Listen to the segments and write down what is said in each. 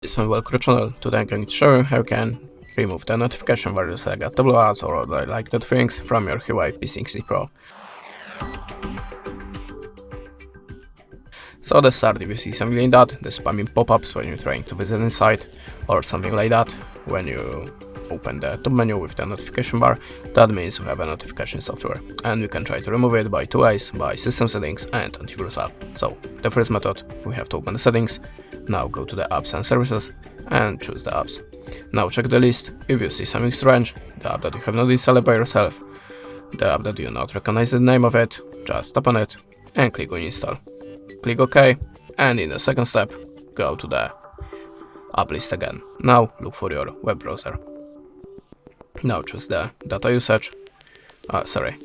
And welcome to the channel. Today I'm going to show you how you can remove the notification virus like double ads or other like that things from your HUAWEI P60 Pro. So to start, if you see something like that, the spamming pop-ups when you're trying to visit a site or something like that, when you open the top menu with the notification bar, that means you have a notification software, and you can try to remove it by two ways: by system settings and Antivirus app. So the first method, we have to open the settings. Now go to the apps and services and choose the apps. Now check the list. If you see something strange, the app that you have not installed by yourself, the app that you do not recognize the name of it, just tap on it and click on install. Click OK, and in the second step, go to the app list again. Now look for your web browser. Now choose the data usage,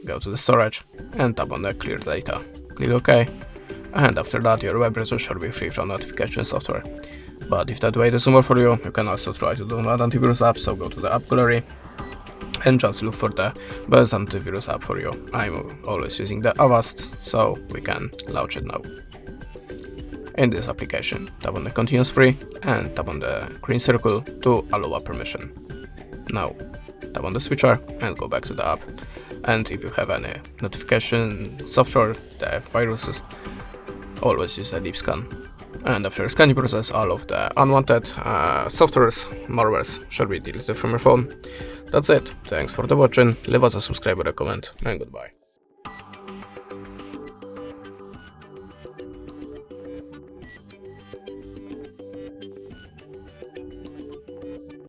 go to the storage and tap on the clear data. Click OK, and after that your web browser should be free from notification software. But if that way doesn't work for you, you can also try to download antivirus app, so go to the app gallery and just look for the best antivirus app for you. I'm always using the Avast, so we can launch it now. In this application, tap on the continuous free and tap on the green circle to allow a permission. Now tap on the switcher and go back to the app. And if you have any notification software, the viruses, always use the deep scan. And after scanning process, all of the unwanted softwares, malwares should be deleted from your phone. That's it. Thanks for the watching. Leave us a subscribe or a comment, and goodbye.